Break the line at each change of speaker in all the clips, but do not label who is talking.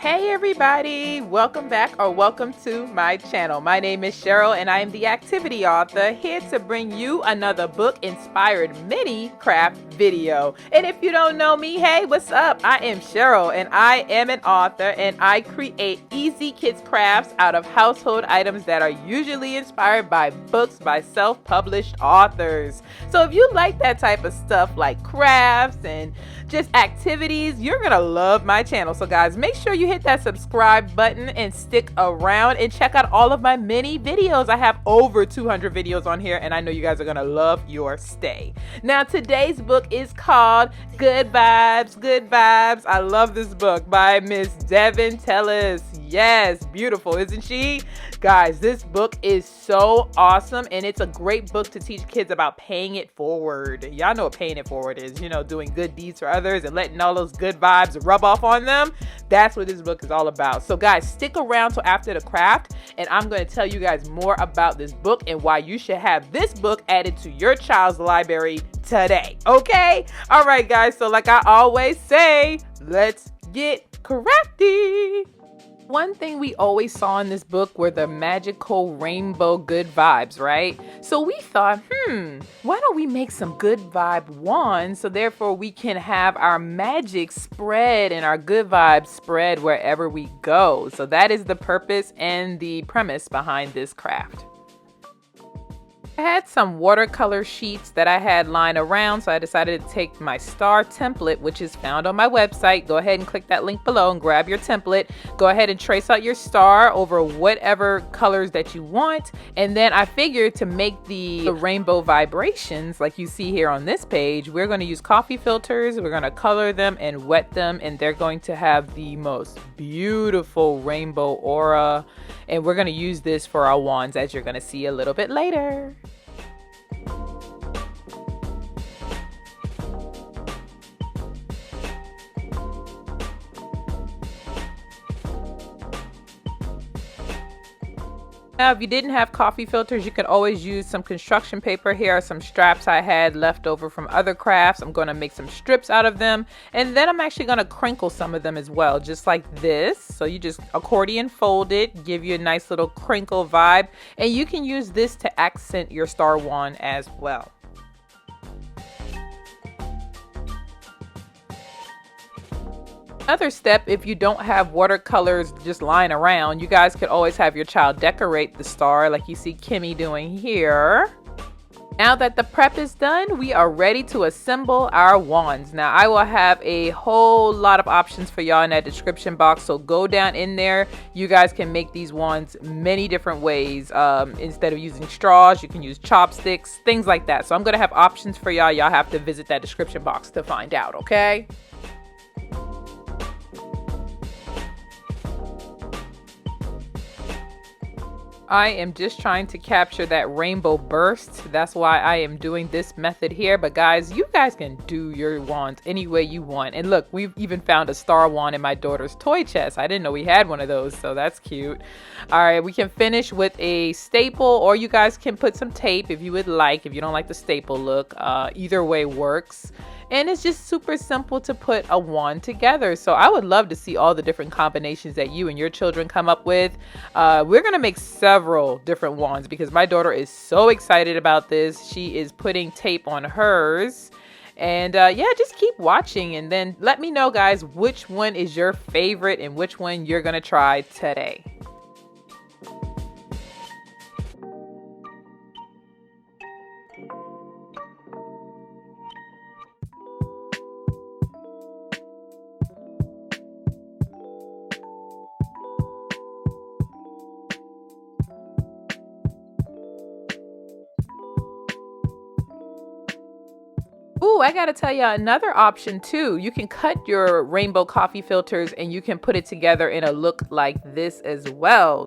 Hey everybody, welcome back or welcome to my channel. My name is Cheryl and I am the activity author here to bring you another book inspired mini craft video. And if you don't know me, hey, what's up? I am Cheryl and I am an author and I create easy kids crafts out of household items that are usually inspired by books by self-published authors. So if you like that type of stuff like crafts and just activities, you're gonna love my channel. So guys, make sure you hit that subscribe button and stick around and check out all of my mini videos. I have over 200 videos on here and I know you guys are gonna love your stay. Now today's book is called Good Vibes, Good Vibes. I love this book by Miss Deven Tellis. Yes, beautiful, isn't she? Guys, this book is so awesome and it's a great book to teach kids about paying it forward. Y'all know what paying it forward is, you know, doing good deeds for others and letting all those good vibes rub off on them. That's what this book is all about. So guys, stick around till after the craft and I'm going to tell you guys more about this book and why you should have this book added to your child's library today. Okay? All right, guys. So like I always say, let's get crafty. One thing we always saw in this book were the magical rainbow good vibes, right? So we thought, why don't we make some good vibe wands so therefore we can have our magic spread and our good vibes spread wherever we go. So that is the purpose and the premise behind this craft. I had some watercolor sheets that I had lying around, so I decided to take my star template, which is found on my website. Go ahead and click that link below and grab your template. Go ahead and trace out your star over whatever colors that you want. And then I figured to make the rainbow vibrations like you see here on this page, we're going to use coffee filters. We're going to color them and wet them, and they're going to have the most beautiful rainbow aura. And we're going to use this for our wands, as you're going to see a little bit later. Now, if you didn't have coffee filters, you could always use some construction paper. Here are some straps I had left over from other crafts. I'm going to make some strips out of them. And then I'm actually going to crinkle some of them as well, just like this. So you just accordion fold it, give you a nice little crinkle vibe. And you can use this to accent your star wand as well. Another step, if you don't have watercolors just lying around, you guys could always have your child decorate the star like you see Kimmy doing here. Now that the prep is done, we are ready to assemble our wands. Now I will have a whole lot of options for y'all in that description box, so go down in there. You guys can make these wands many different ways. Instead of using straws, you can use chopsticks, things like that. So I'm gonna have options for y'all. Y'all have to visit that description box to find out, okay? I am just trying to capture that rainbow burst. That's why I am doing this method here. But guys, you guys can do your wands any way you want. And look, we've even found a star wand in my daughter's toy chest. I didn't know we had one of those, so that's cute. All right, we can finish with a staple, or you guys can put some tape if you would like, if you don't like the staple look. Either way works. And it's just super simple to put a wand together. So I would love to see all the different combinations that you and your children come up with. We're going to make several different wands because my daughter is so excited about this. She is putting tape on hers. And yeah, just keep watching and then let me know, guys, which one is your favorite and which one you're going to try today. Ooh, I gotta tell you another option too. You can cut your rainbow coffee filters and you can put it together in a look like this as well.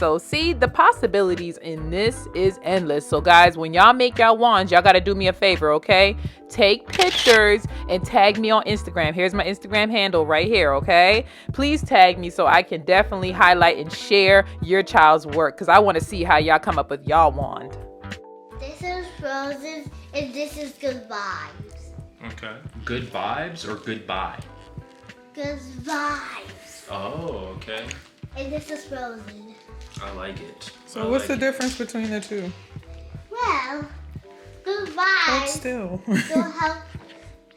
So see, the possibilities in this is endless. So guys, when y'all make y'all wands, y'all got to do me a favor, okay? Take pictures and tag me on Instagram. Here's my Instagram handle right here, okay? Please tag me so I can definitely highlight and share your child's work because I want to see how y'all come up with y'all wand.
This this is Frozen, and this is Good Vibes.
Okay. Good vibes or goodbye?
Good Vibes.
Oh, okay.
And this is Frozen.
I like it.
So what's the difference between the two?
Well, Good
Hold
Vibes
still.
will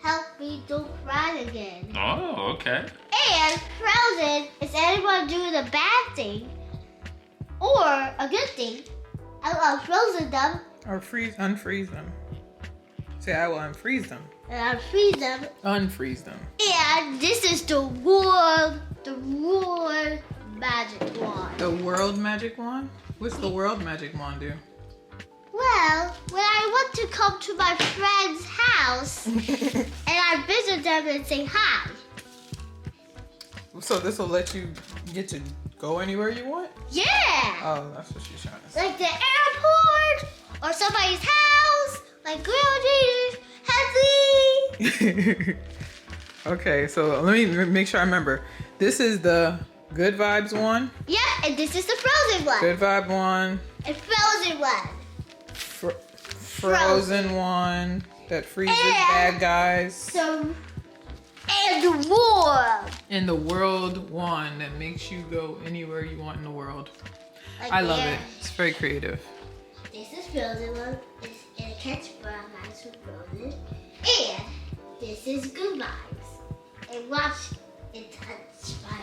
help me don't cry again.
Oh, okay.
And Frozen is anyone doing a bad thing or a good thing. I will unfrozen them
Or unfreeze them. Say, I will unfreeze them.
and unfreeze them.
Unfreeze them.
And this is the world magic wand.
The world magic wand? What's the world magic wand do?
Well, when I want to come to my friend's house and I visit them and say hi.
So this will let you get to go anywhere you want?
Yeah!
Oh, that's what she's trying to say.
Like the airport or somebody's house, like Grandma Hensley.
Okay, so let me make sure I remember. This is the Good Vibes one.
Yep, and this is the Frozen one.
Good Vibe one.
And Frozen one.
Frozen one that freezes bad guys.
So, and the world.
And the world one that makes you go anywhere you want in the world.
Like
I love it. It's very creative.
This is Frozen one. And it catch brown eyes with Frozen. And this is Good Vibes. And watch it touch fire.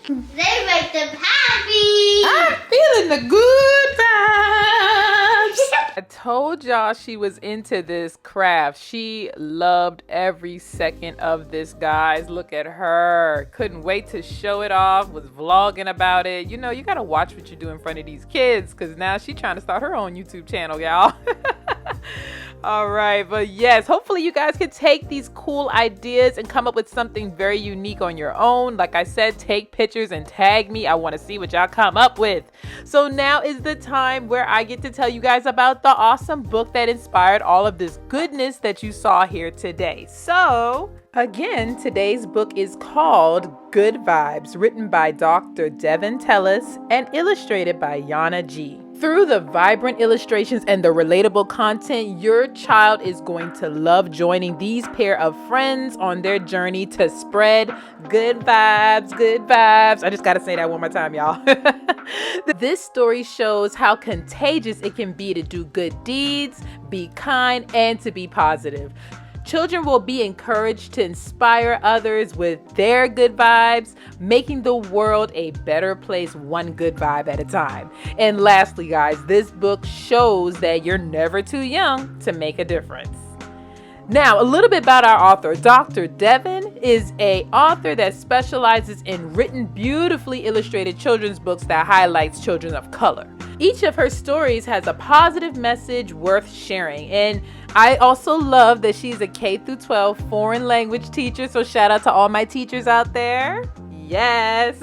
They make them happy.
I'm feeling the good vibes. I told y'all she was into this craft. She loved every second of this, guys. Look at her. Couldn't wait to show it off. Was vlogging about it. You know, you gotta watch what you do in front of these kids, because now she's trying to start her own YouTube channel, y'all. All right, but yes, hopefully you guys can take these cool ideas and come up with something very unique on your own. Like I said, take pictures and tag me. I want to see what y'all come up with. So now is the time where I get to tell you guys about the awesome book that inspired all of this goodness that you saw here today. So again, today's book is called Good Vibes, written by Dr. Deven Tellis and illustrated by Yana G. Through the vibrant illustrations and the relatable content, your child is going to love joining these pair of friends on their journey to spread good vibes, good vibes. I just got to say that one more time, y'all. This story shows how contagious it can be to do good deeds, be kind, and to be positive. Children will be encouraged to inspire others with their good vibes, making the world a better place one good vibe at a time. And lastly, guys, this book shows that you're never too young to make a difference. Now, a little bit about our author. Dr. Deven is an author that specializes in written, beautifully illustrated children's books that highlights children of color. Each of her stories has a positive message worth sharing. And I also love that she's a K-12 foreign language teacher. So shout out to all my teachers out there. Yes.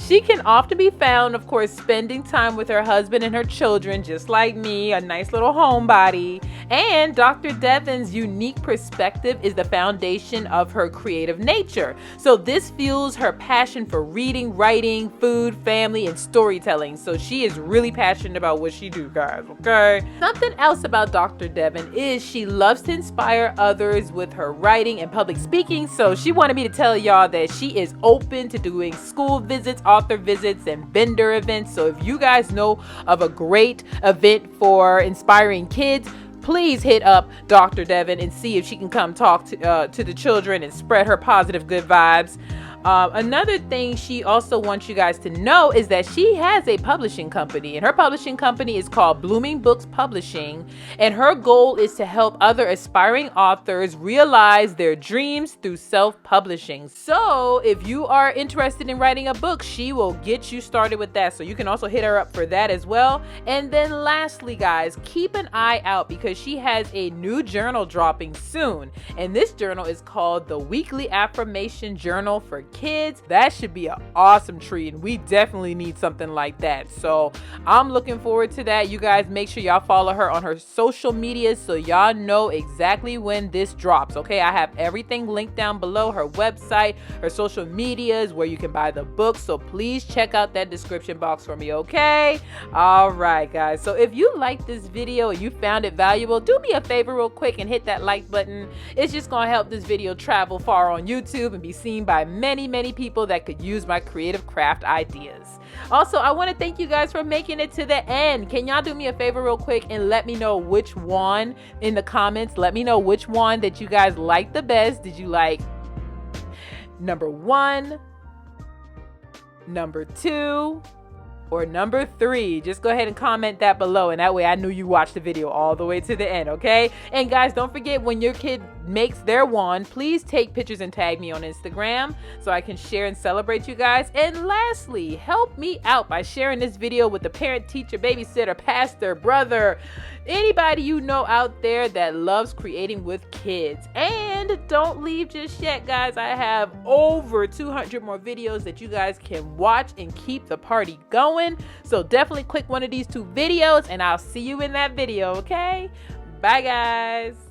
She can often be found, of course, spending time with her husband and her children, just like me, a nice little homebody. And Dr. Deven's unique perspective is the foundation of her creative nature. So this fuels her passion for reading, writing, food, family, and storytelling. So she is really passionate about what she do, guys, okay? Something else about Dr. Deven is she loves to inspire others with her writing and public speaking. So she wanted me to tell y'all that she is open to doing school visits, author visits, and vendor events. So if you guys know of a great event for inspiring kids, please hit up Dr. Deven and see if she can come talk to the children and spread her positive good vibes. Another thing she also wants you guys to know is that she has a publishing company, and her publishing company is called Blooming Books Publishing, and her goal is to help other aspiring authors realize their dreams through self-publishing. So if you are interested in writing a book, she will get you started with that. So you can also hit her up for that as well. And then lastly, guys, keep an eye out because she has a new journal dropping soon, and this journal is called the Weekly Affirmation Journal for kids, that should be an awesome treat, and we definitely need something like that. So I'm looking forward to that. You guys make sure y'all follow her on her social medias so y'all know exactly when this drops. Okay, I have everything linked down below, her website, her social medias, where you can buy the book. So please check out that description box for me, okay? All right, guys. So if you liked this video and you found it valuable, do me a favor real quick and hit that like button. It's just gonna help this video travel far on YouTube and be seen by many, many people that could use my creative craft ideas. Also, I want to thank you guys for making it to the end. Can y'all do me a favor real quick and let me know which one in the comments? Let me know which one that you guys liked the best. Did you like number 1, number 2, or number 3? Just go ahead and comment that below, and that way I knew you watched the video all the way to the end, okay? And guys, don't forget, when your kid makes their wand, please take pictures and tag me on Instagram so I can share and celebrate you guys. And lastly, help me out by sharing this video with a parent, teacher, babysitter, pastor, brother, anybody you know out there that loves creating with kids. And don't leave just yet, guys. I have over 200 more videos that you guys can watch and keep the party going. So definitely click one of these 2 videos and I'll see you in that video, okay? Bye, guys.